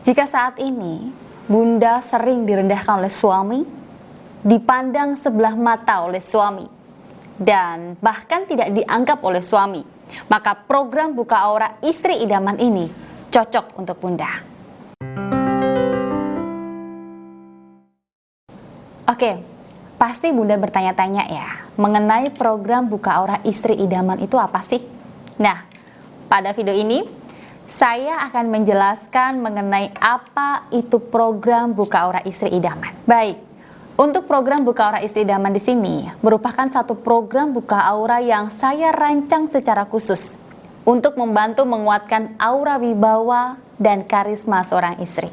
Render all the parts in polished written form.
Jika saat ini Bunda sering direndahkan oleh suami, dipandang sebelah mata oleh suami, dan bahkan tidak dianggap oleh suami, maka program Buka Aura Istri Idaman ini cocok untuk Bunda. Oke, pasti Bunda bertanya-tanya ya, mengenai program Buka Aura Istri Idaman itu apa sih? Nah, pada video ini saya akan menjelaskan mengenai apa itu program Buka Aura Istri Idaman. Baik, untuk program Buka Aura Istri Idaman di sini merupakan satu program Buka Aura yang saya rancang secara khusus untuk membantu menguatkan aura wibawa dan karisma seorang istri.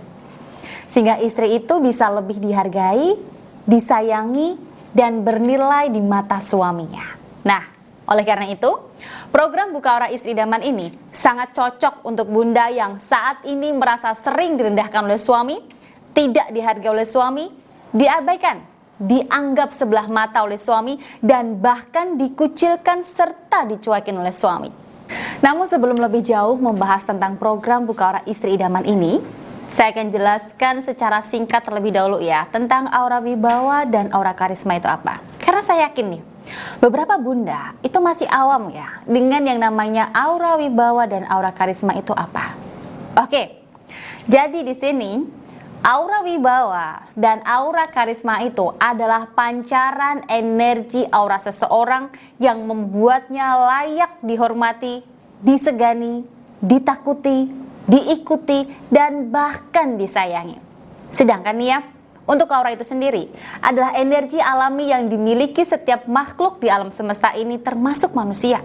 Sehingga istri itu bisa lebih dihargai, disayangi, dan bernilai di mata suaminya. Nah, oleh karena itu, program Buka Aura Istri Idaman ini sangat cocok untuk Bunda yang saat ini merasa sering direndahkan oleh suami, tidak dihargai oleh suami, diabaikan, dianggap sebelah mata oleh suami, dan bahkan dikucilkan serta dicuekin oleh suami. Namun sebelum lebih jauh membahas tentang program Buka Aura Istri Idaman ini, saya akan jelaskan secara singkat terlebih dahulu ya tentang aura wibawa dan aura karisma itu apa. Karena saya yakin nih, beberapa Bunda itu masih awam ya dengan yang namanya aura wibawa dan aura karisma itu apa. Oke, jadi di sini aura wibawa dan aura karisma itu adalah pancaran energi aura seseorang yang membuatnya layak dihormati, disegani, ditakuti, diikuti, dan bahkan disayangi. Sedangkan nih ya, untuk aura itu sendiri adalah energi alami yang dimiliki setiap makhluk di alam semesta ini termasuk manusia.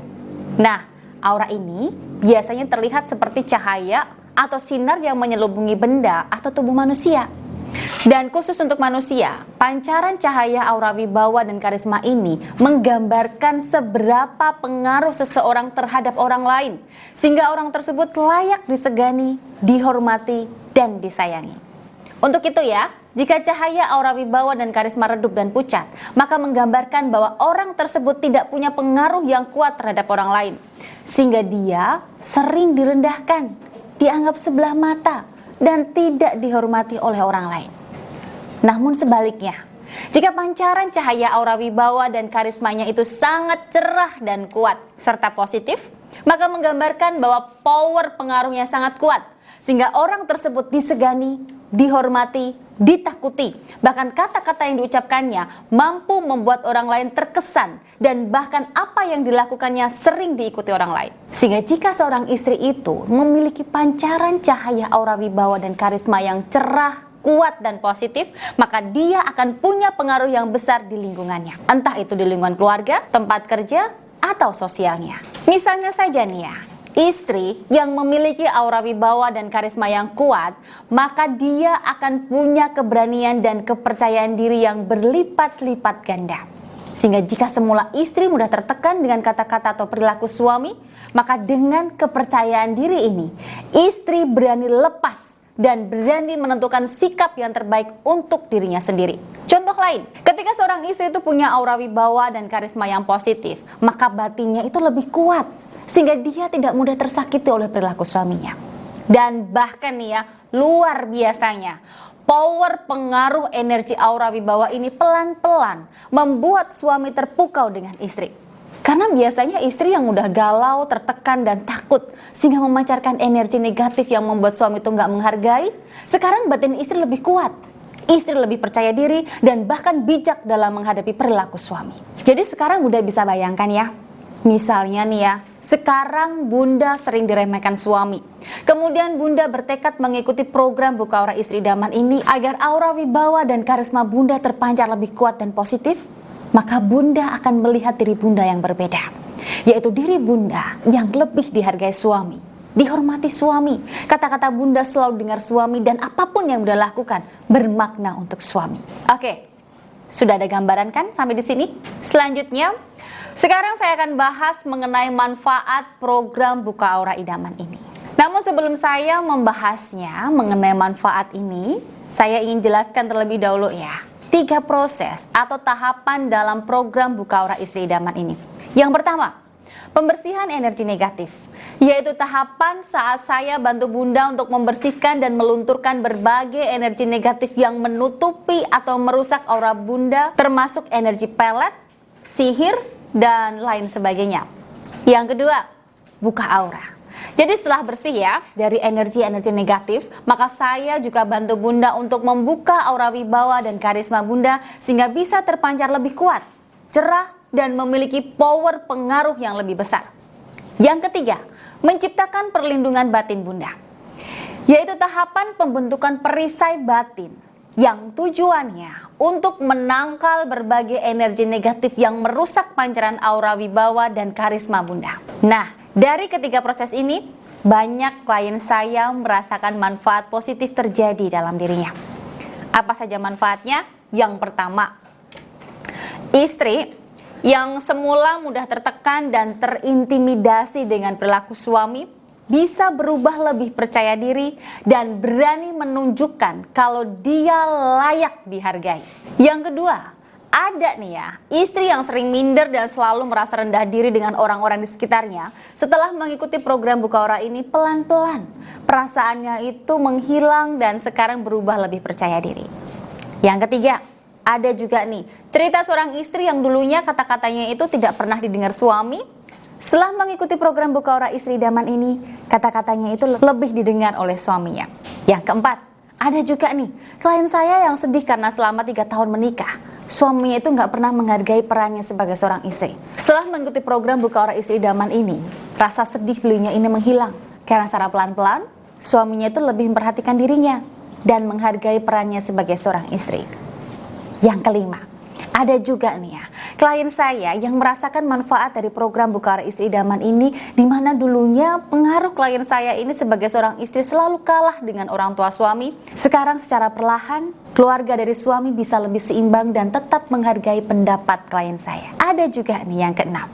Nah, aura ini biasanya terlihat seperti cahaya atau sinar yang menyelubungi benda atau tubuh manusia. Dan khusus untuk manusia, pancaran cahaya aura wibawa dan karisma ini menggambarkan seberapa pengaruh seseorang terhadap orang lain, sehingga orang tersebut layak disegani, dihormati, dan disayangi. Untuk itu ya, jika cahaya aura wibawa dan karisma redup dan pucat, maka menggambarkan bahwa orang tersebut tidak punya pengaruh yang kuat terhadap orang lain, sehingga dia sering direndahkan, dianggap sebelah mata, dan tidak dihormati oleh orang lain. Namun sebaliknya, jika pancaran cahaya aura wibawa dan karismanya itu sangat cerah dan kuat serta positif, maka menggambarkan bahwa power pengaruhnya sangat kuat, sehingga orang tersebut disegani, dihormati, ditakuti. Bahkan kata-kata yang diucapkannya mampu membuat orang lain terkesan, dan bahkan apa yang dilakukannya sering diikuti orang lain. Sehingga jika seorang istri itu memiliki pancaran cahaya aura wibawa dan karisma yang cerah, kuat, dan positif, maka dia akan punya pengaruh yang besar di lingkungannya. Entah itu di lingkungan keluarga, tempat kerja, atau sosialnya. Misalnya saja nih ya, istri yang memiliki aura wibawa dan karisma yang kuat, maka dia akan punya keberanian dan kepercayaan diri yang berlipat-lipat ganda. Sehingga jika semula istri mudah tertekan dengan kata-kata atau perilaku suami, maka dengan kepercayaan diri ini, istri berani lepas dan berani menentukan sikap yang terbaik untuk dirinya sendiri. Contoh lain, ketika seorang istri itu punya aura wibawa dan karisma yang positif, maka batinnya itu lebih kuat, sehingga dia tidak mudah tersakiti oleh perilaku suaminya. Dan bahkan nih ya, luar biasanya, power pengaruh energi aura wibawa ini pelan-pelan membuat suami terpukau dengan istri. Karena biasanya istri yang udah galau, tertekan, dan takut sehingga memancarkan energi negatif yang membuat suami itu nggak menghargai, sekarang batin istri lebih kuat. Istri lebih percaya diri dan bahkan bijak dalam menghadapi perilaku suami. Jadi sekarang udah bisa bayangkan ya, misalnya nih ya, sekarang Bunda sering diremehkan suami. Kemudian Bunda bertekad mengikuti program Buka Aura Istri Idaman ini agar aura wibawa dan karisma Bunda terpancar lebih kuat dan positif. Maka Bunda akan melihat diri Bunda yang berbeda, yaitu diri Bunda yang lebih dihargai suami, dihormati suami. Kata-kata Bunda selalu dengar suami, dan apapun yang Bunda lakukan bermakna untuk suami. Oke, sudah ada gambaran kan sampai di sini? Selanjutnya, sekarang saya akan bahas mengenai manfaat program Buka Aura Idaman ini. Namun sebelum saya membahasnya mengenai manfaat ini, saya ingin jelaskan terlebih dahulu ya, 3 proses atau tahapan dalam program Buka Aura Istri Idaman ini. Yang pertama, pembersihan energi negatif, yaitu tahapan saat saya bantu Bunda untuk membersihkan dan melunturkan berbagai energi negatif yang menutupi atau merusak aura Bunda, termasuk energi pelet, sihir, dan lain sebagainya. Yang kedua, buka aura. Jadi setelah bersih ya dari energi-energi negatif, maka saya juga bantu Bunda untuk membuka aura wibawa dan karisma Bunda sehingga bisa terpancar lebih kuat, cerah, dan memiliki power pengaruh yang lebih besar. Yang ketiga, menciptakan perlindungan batin Bunda, yaitu tahapan pembentukan perisai batin yang tujuannya untuk menangkal berbagai energi negatif yang merusak pancaran aura wibawa dan karisma Bunda. Nah, dari ketiga proses ini, banyak klien saya merasakan manfaat positif terjadi dalam dirinya. Apa saja manfaatnya? Yang pertama, istri yang semula mudah tertekan dan terintimidasi dengan perilaku suami bisa berubah lebih percaya diri dan berani menunjukkan kalau dia layak dihargai. Yang kedua, ada nih ya, istri yang sering minder dan selalu merasa rendah diri dengan orang-orang di sekitarnya. Setelah mengikuti program Buka Aura ini, pelan-pelan perasaannya itu menghilang dan sekarang berubah lebih percaya diri. Yang ketiga, ada juga nih cerita seorang istri yang dulunya kata-katanya itu tidak pernah didengar suami. Setelah mengikuti program Buka Aura Istri Idaman ini, kata-katanya itu lebih didengar oleh suaminya. Yang keempat, ada juga nih klien saya yang sedih karena selama 3 tahun menikah, suaminya itu nggak pernah menghargai perannya sebagai seorang istri. Setelah mengikuti program Buka Aura Istri Idaman ini, rasa sedih beliaunya ini menghilang karena secara pelan-pelan suaminya itu lebih memperhatikan dirinya dan menghargai perannya sebagai seorang istri. Yang kelima, ada juga nih ya, klien saya yang merasakan manfaat dari program Buka Aura Istri Idaman ini, di mana dulunya pengaruh klien saya ini sebagai seorang istri selalu kalah dengan orang tua suami. Sekarang secara perlahan, keluarga dari suami bisa lebih seimbang dan tetap menghargai pendapat klien saya. Ada juga nih yang keenam,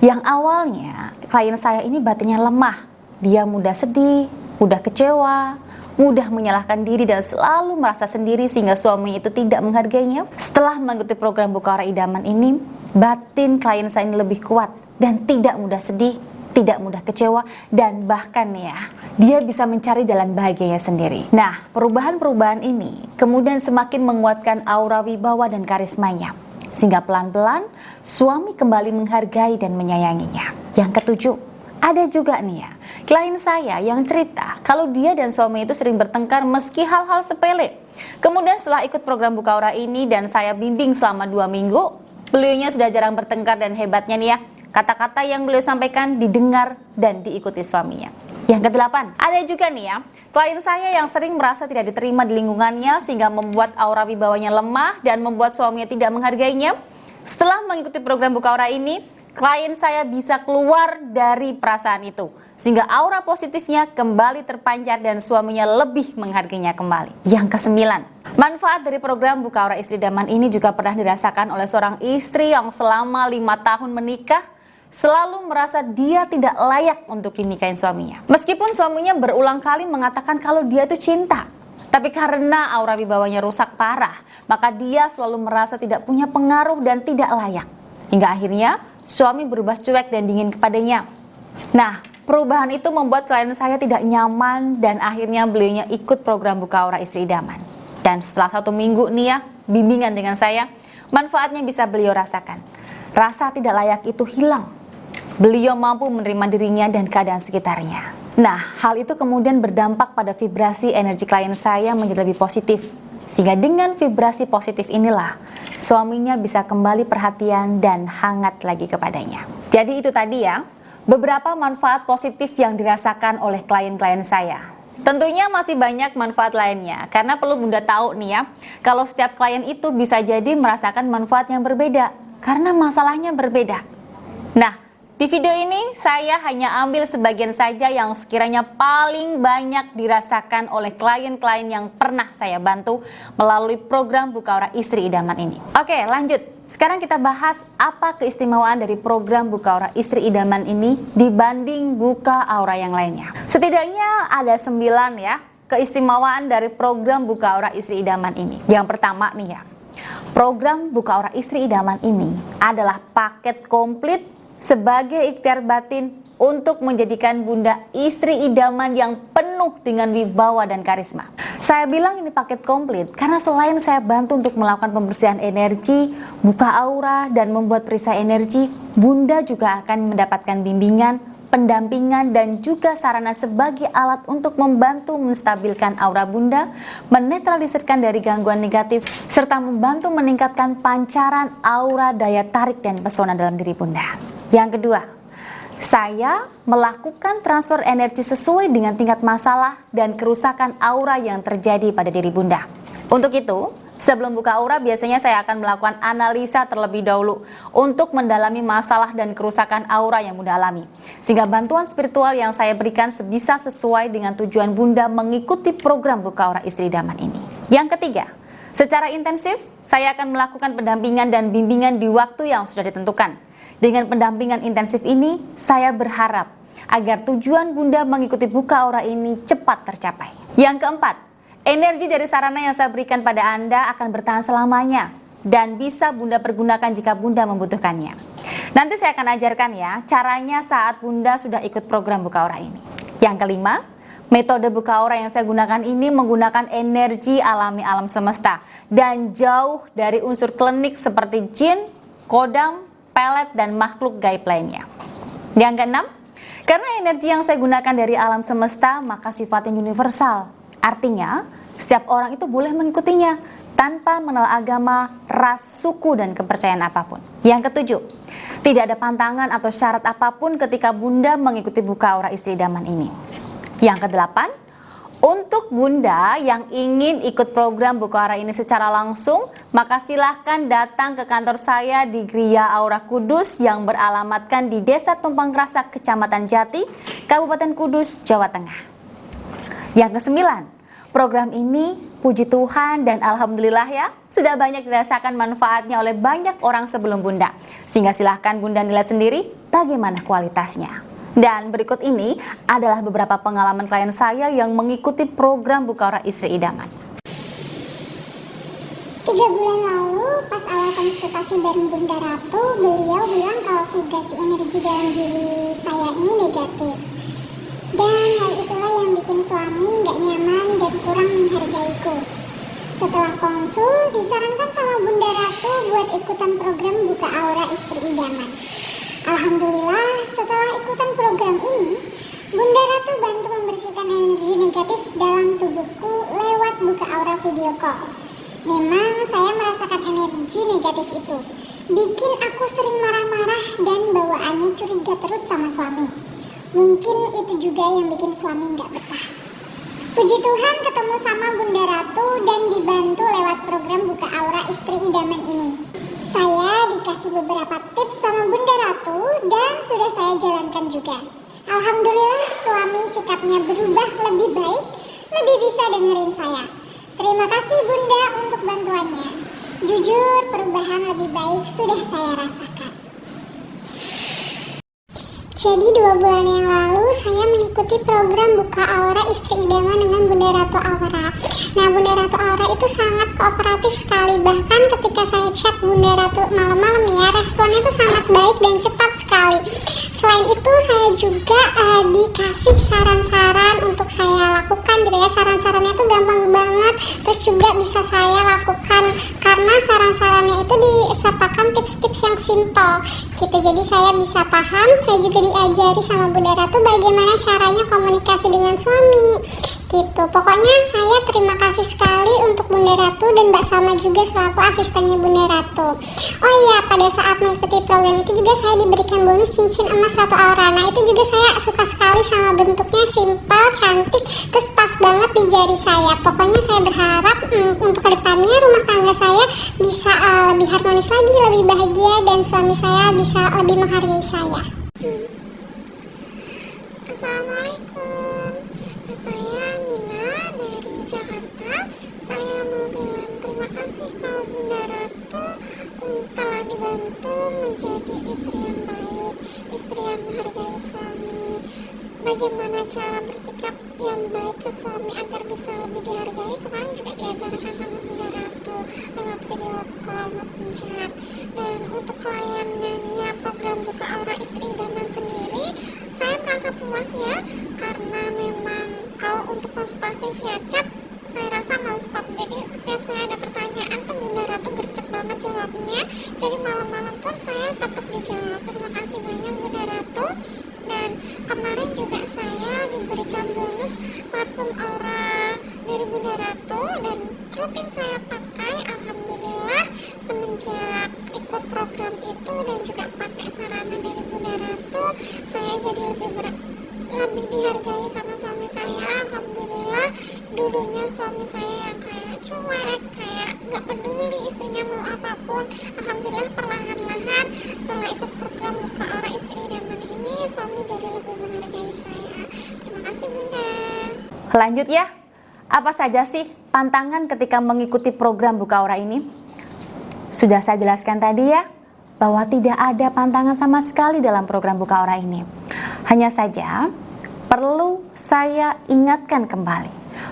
yang awalnya klien saya ini batinnya lemah, dia mudah sedih, mudah kecewa, mudah menyalahkan diri dan selalu merasa sendiri sehingga suami itu tidak menghargainya. Setelah mengikuti program Buka Aura Idaman ini, batin klien saya ini lebih kuat dan tidak mudah sedih, tidak mudah kecewa, dan bahkan ya, dia bisa mencari jalan bahagianya sendiri. Nah, perubahan-perubahan ini kemudian semakin menguatkan aura wibawa dan karismanya, sehingga pelan-pelan suami kembali menghargai dan menyayanginya. Yang ketujuh, ada juga nih ya, klien saya yang cerita kalau dia dan suami itu sering bertengkar meski hal-hal sepele. Kemudian setelah ikut program Buka Aura ini dan saya bimbing selama 2 minggu, beliaunya sudah jarang bertengkar dan hebatnya nih ya, kata-kata yang beliau sampaikan didengar dan diikuti suaminya. Yang kedelapan, ada juga nih ya, klien saya yang sering merasa tidak diterima di lingkungannya sehingga membuat aura wibawanya lemah dan membuat suaminya tidak menghargainya. Setelah mengikuti program Buka Aura ini, klien saya bisa keluar dari perasaan itu sehingga aura positifnya kembali terpancar dan suaminya lebih menghargainya kembali. Yang kesembilan, manfaat dari program Buka Aura Istri Idaman ini juga pernah dirasakan oleh seorang istri yang selama 5 tahun menikah selalu merasa dia tidak layak untuk dinikahin suaminya. Meskipun suaminya berulang kali mengatakan kalau dia itu cinta, tapi karena aura wibawanya rusak parah, maka dia selalu merasa tidak punya pengaruh dan tidak layak. Hingga akhirnya suami berubah cuek dan dingin kepadanya. Nah, perubahan itu membuat klien saya tidak nyaman dan akhirnya beliaunya ikut program Buka Aura Istri Idaman. Dan setelah 1 minggu nih ya, bimbingan dengan saya, manfaatnya bisa beliau rasakan. Rasa tidak layak itu hilang. Beliau mampu menerima dirinya dan keadaan sekitarnya. Nah, hal itu kemudian berdampak pada vibrasi energi klien saya menjadi lebih positif. Sehingga dengan vibrasi positif inilah suaminya bisa kembali perhatian dan hangat lagi kepadanya. Jadi itu tadi ya, beberapa manfaat positif yang dirasakan oleh klien-klien saya. Tentunya masih banyak manfaat lainnya, karena perlu Bunda tahu nih ya, kalau setiap klien itu bisa jadi merasakan manfaat yang berbeda, karena masalahnya berbeda. Nah, di video ini saya hanya ambil sebagian saja yang sekiranya paling banyak dirasakan oleh klien-klien yang pernah saya bantu melalui program Buka Aura Istri Idaman ini. Oke, lanjut. Sekarang kita bahas apa keistimewaan dari program Buka Aura Istri Idaman ini dibanding Buka Aura yang lainnya. Setidaknya ada 9 ya keistimewaan dari program Buka Aura Istri Idaman ini. Yang pertama nih ya, program Buka Aura Istri Idaman ini adalah paket komplit sebagai ikhtiar batin untuk menjadikan Bunda istri idaman yang penuh dengan wibawa dan karisma. Saya bilang ini paket komplit karena selain saya bantu untuk melakukan pembersihan energi, buka aura, dan membuat perisai energi, Bunda juga akan mendapatkan bimbingan, pendampingan, dan juga sarana sebagai alat untuk membantu menstabilkan aura Bunda, menetralisirkan dari gangguan negatif, serta membantu meningkatkan pancaran aura, daya tarik, dan pesona dalam diri Bunda. Yang kedua, saya melakukan transfer energi sesuai dengan tingkat masalah dan kerusakan aura yang terjadi pada diri Bunda. Untuk itu, sebelum buka aura biasanya saya akan melakukan analisa terlebih dahulu untuk mendalami masalah dan kerusakan aura yang Bunda alami. Sehingga bantuan spiritual yang saya berikan sebisa sesuai dengan tujuan Bunda mengikuti program buka aura istri idaman ini. Yang ketiga, secara intensif saya akan melakukan pendampingan dan bimbingan di waktu yang sudah ditentukan. Dengan pendampingan intensif ini, saya berharap agar tujuan Bunda mengikuti buka aura ini cepat tercapai. Yang keempat, energi dari sarana yang saya berikan pada Anda akan bertahan selamanya dan bisa Bunda pergunakan jika Bunda membutuhkannya. Nanti saya akan ajarkan ya caranya saat Bunda sudah ikut program buka aura ini. Yang kelima, metode buka aura yang saya gunakan ini menggunakan energi alami alam semesta dan jauh dari unsur klinik seperti jin, kodam, pelet, dan makhluk gaib lainnya. Yang keenam, karena energi yang saya gunakan dari alam semesta maka sifatnya universal. Artinya, setiap orang itu boleh mengikutinya tanpa mengenal agama, ras, suku, dan kepercayaan apapun. Yang ketujuh, tidak ada pantangan atau syarat apapun ketika Bunda mengikuti buka aura istri idaman ini. Yang kedelapan, untuk Bunda yang ingin ikut program buka aura ini secara langsung, maka silahkan datang ke kantor saya di Gria Aura Kudus yang beralamatkan di Desa Tumpang Krasak, Kecamatan Jati, Kabupaten Kudus, Jawa Tengah. Yang kesembilan, program ini puji Tuhan dan alhamdulillah ya, sudah banyak dirasakan manfaatnya oleh banyak orang sebelum Bunda. Sehingga silahkan Bunda nilai sendiri bagaimana kualitasnya. Dan berikut ini adalah beberapa pengalaman klien saya yang mengikuti program buka aura istri idaman. 3 bulan lalu, pas awal konsultasi bareng Bunda Ratu, beliau bilang kalau vibrasi energi dalam diri saya ini negatif. Dan hal itulah yang bikin suami nggak nyaman dan kurang menghargaiku. Setelah konsul, disarankan sama Bunda Ratu buat ikutan program buka aura istri idaman. Alhamdulillah, setelah ikutan program ini, Bunda Ratu bantu membersihkan energi negatif dalam tubuhku lewat buka aura video call. Memang saya merasakan energi negatif itu, bikin aku sering marah-marah dan bawaannya curiga terus sama suami. Mungkin itu juga yang bikin suami nggak betah. Puji Tuhan ketemu sama Bunda Ratu dan dibantu lewat program buka aura istri idaman ini. Saya dikasih beberapa tips sama Bunda Ratu dan sudah saya jalankan juga. Alhamdulillah suami sikapnya berubah lebih baik, lebih bisa dengerin saya. Terima kasih Bunda untuk bantuannya. Jujur perubahan lebih baik sudah saya rasakan. Jadi 2 bulan yang lalu saya mengikuti program buka aura istri idaman dengan Bunda Ratu Aura. Nah, Bunda Ratu Aura itu sangat kooperatif sekali. Bahkan ketika saya chat Bunda Ratu malam-malam ya, responnya itu sangat baik dan cepat sekali. Selain itu saya juga dikasih saran-saran untuk saya lakukan gitu ya. Saran-sarannya itu gampang banget, terus juga bisa saya lakukan karena saran-sarannya itu disertakan tips-tips yang simple gitu. Jadi saya bisa paham, saya juga diajari sama Bunda Ratu bagaimana caranya komunikasi dengan suami gitu. Pokoknya saya terima kasih sekali untuk Bunda Ratu dan Mbak Salma juga selaku asistennya Bunda Ratu. Oh iya, pada saat mengikuti program itu juga saya diberikan bonus cincin emas Ratu Aura. Nah itu juga saya suka sekali sama bentuknya, simple, cantik, terus pas banget di jari saya. Pokoknya saya berharap untuk kedepannya rumah tangga saya bisa lebih harmonis lagi, lebih bahagia, dan suami saya bisa lebih menghargai saya. Assalamualaikum, saya Nina dari Jakarta. Saya mau bilang terima kasih ke Bunda Ratu telah dibantu menjadi istri yang baik, istri yang menghargai suami. bagaimana cara bersikap yang baik ke suami agar bisa lebih dihargai. Kemarin juga diajarkan sama Bunda Ratu lewat video call maupun chat. Dan untuk layanannya program Buka Aura Istri Idaman sendiri, saya merasa puas ya, karena memang kalau untuk konsultasi via chat saya rasa non-stop. Jadi setiap saya ada pertanyaan tuh Bunda Ratu gercep banget jawabnya. Jadi malam-malam pun saya tetap dijawab. Terima kasih banyak Bunda Ratu. Dan kemarin juga saya diberikan bonus parfum Aura dari Bunda Ratu, dan rutin saya pakai. Alhamdulillah semenjak ikut program itu dan juga pakai sarana dari Bunda Ratu, saya jadi lebih dihargai sama suami saya. Alhamdulillah, dulunya suami saya yang kayak cuek, kayak nggak peduli istrinya mau apapun. Alhamdulillah perlahan-lahan setelah ikut program Buka Aura Istri Idaman ini, suami jadi lebih menghargai saya. Terima kasih Bunda. Lanjut ya, apa saja sih pantangan ketika mengikuti program Buka Aura ini? Sudah saya jelaskan tadi ya, bahwa tidak ada pantangan sama sekali dalam program Buka Aura ini. Hanya saja perlu saya ingatkan kembali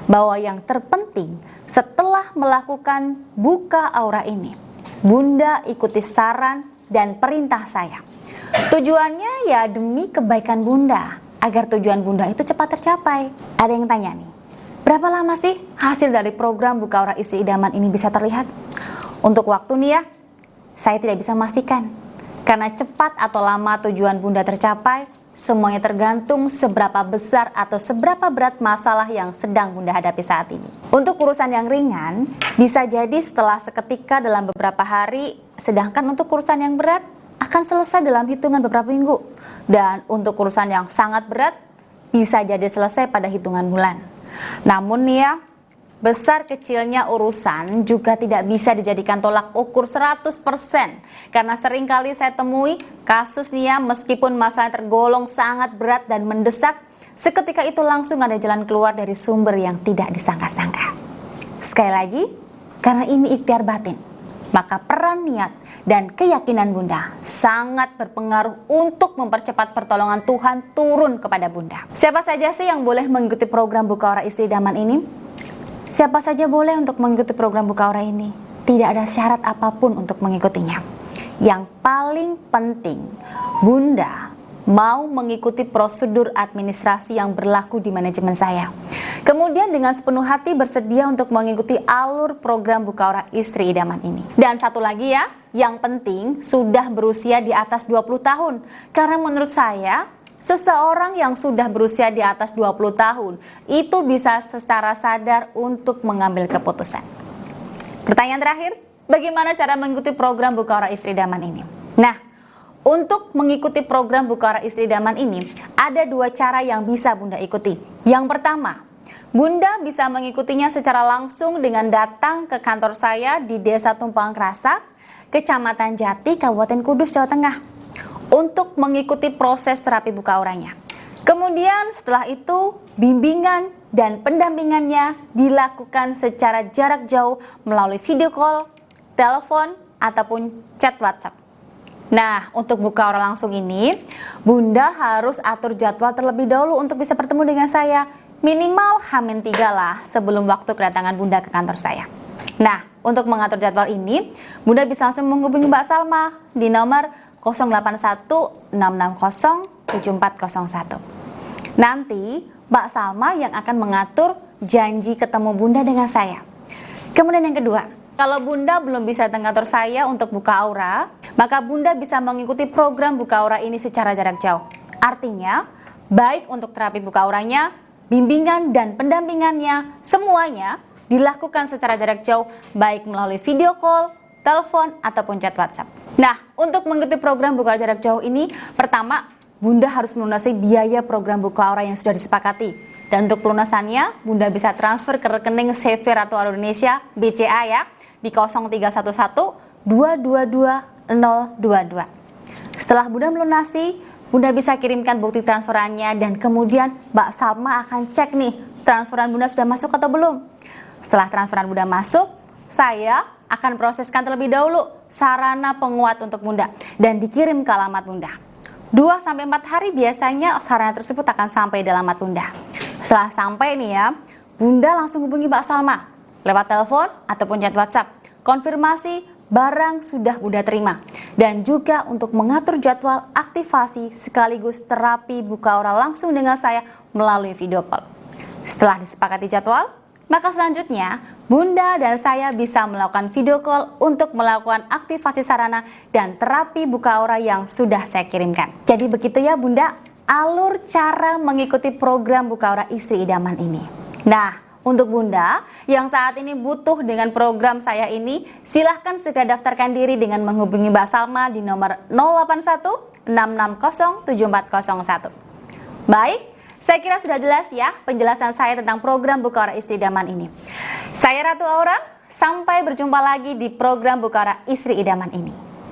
bahwa yang terpenting setelah melakukan Buka Aura ini, Bunda ikuti saran dan perintah saya. Tujuannya ya demi kebaikan Bunda, agar tujuan Bunda itu cepat tercapai. Ada yang tanya nih, berapa lama sih hasil dari program Buka Aura Istri Idaman ini bisa terlihat? Untuk waktu nih ya, saya tidak bisa memastikan. Karena cepat atau lama tujuan Bunda tercapai, semuanya tergantung seberapa besar atau seberapa berat masalah yang sedang Bunda hadapi saat ini. Untuk urusan yang ringan, bisa jadi setelah seketika dalam beberapa hari, sedangkan untuk urusan yang berat, akan selesai dalam hitungan beberapa minggu. Dan untuk urusan yang sangat berat, bisa jadi selesai pada hitungan bulan. Namun nih ya, besar kecilnya urusan juga tidak bisa dijadikan tolak ukur 100%. Karena seringkali saya temui kasus nih ya, meskipun masalah tergolong sangat berat dan mendesak, seketika itu langsung ada jalan keluar dari sumber yang tidak disangka-sangka. Sekali lagi, karena ini ikhtiar batin, maka peran niat dan keyakinan Bunda sangat berpengaruh untuk mempercepat pertolongan Tuhan turun kepada Bunda. Siapa saja sih yang boleh mengikuti program Buka Aura Istri Idaman ini? Siapa saja boleh untuk mengikuti program Buka Aura ini. Tidak ada syarat apapun untuk mengikutinya. Yang paling penting, Bunda mau mengikuti prosedur administrasi yang berlaku di manajemen saya. Kemudian dengan sepenuh hati bersedia untuk mengikuti alur program Buka Aura Istri Idaman ini. Dan satu lagi ya, yang penting sudah berusia di atas 20 tahun. Karena menurut saya, seseorang yang sudah berusia di atas 20 tahun itu bisa secara sadar untuk mengambil keputusan. Pertanyaan terakhir, bagaimana cara mengikuti program Buka Aura Istri Idaman ini? Nah, untuk mengikuti program Buka Aura Istri Idaman ini, ada dua cara yang bisa Bunda ikuti. Yang pertama, Bunda bisa mengikutinya secara langsung dengan datang ke kantor saya di Desa Tumpang Krasak, Kecamatan Jati, Kabupaten Kudus, Jawa Tengah, untuk mengikuti proses terapi buka auranya. Kemudian setelah itu, bimbingan dan pendampingannya dilakukan secara jarak jauh melalui video call, telepon, ataupun chat WhatsApp. Nah, untuk buka aura langsung ini, Bunda harus atur jadwal terlebih dahulu untuk bisa bertemu dengan saya. Minimal H-3 lah sebelum waktu kedatangan Bunda ke kantor saya. Nah, untuk mengatur jadwal ini, Bunda bisa langsung menghubungi Mbak Salma di nomor 081-660-7401. Nanti Mbak Salma yang akan mengatur janji ketemu Bunda dengan saya. Kemudian yang kedua, kalau Bunda belum bisa datang kantor saya untuk buka aura, maka Bunda bisa mengikuti program buka aura ini secara jarak jauh. Artinya, baik untuk terapi buka auranya, bimbingan dan pendampingannya, semuanya dilakukan secara jarak jauh, baik melalui video call, telepon, ataupun chat WhatsApp. Nah, untuk mengikuti program buka aura jarak jauh ini, pertama, Bunda harus melunasi biaya program buka aura yang sudah disepakati. Dan untuk pelunasannya, Bunda bisa transfer ke rekening CV Ratu Aura Indonesia, BCA ya, di 0311-222-022. Setelah Bunda melunasi, Bunda bisa kirimkan bukti transferannya dan kemudian Mbak Salma akan cek nih transferan Bunda sudah masuk atau belum. Setelah transferan Bunda masuk, saya akan proseskan terlebih dahulu sarana penguat untuk Bunda dan dikirim ke alamat Bunda. 2-4 hari biasanya sarana tersebut akan sampai di alamat Bunda. Setelah sampai nih ya, Bunda langsung hubungi Mbak Salma lewat telepon ataupun chat WhatsApp. Konfirmasi barang sudah Bunda terima. Dan juga untuk mengatur jadwal aktivasi sekaligus terapi buka aura langsung dengan saya melalui video call. Setelah disepakati jadwal, maka selanjutnya Bunda dan saya bisa melakukan video call untuk melakukan aktivasi sarana dan terapi buka aura yang sudah saya kirimkan. Jadi begitu ya Bunda, alur cara mengikuti program buka aura istri idaman ini. Nah, untuk Bunda yang saat ini butuh dengan program saya ini, silahkan segera daftarkan diri dengan menghubungi Mbak Salma di nomor 081 660 7401. Baik, saya kira sudah jelas ya penjelasan saya tentang program buka aura istri idaman ini. Saya Ratu Aura, sampai berjumpa lagi di program buka aura istri idaman ini.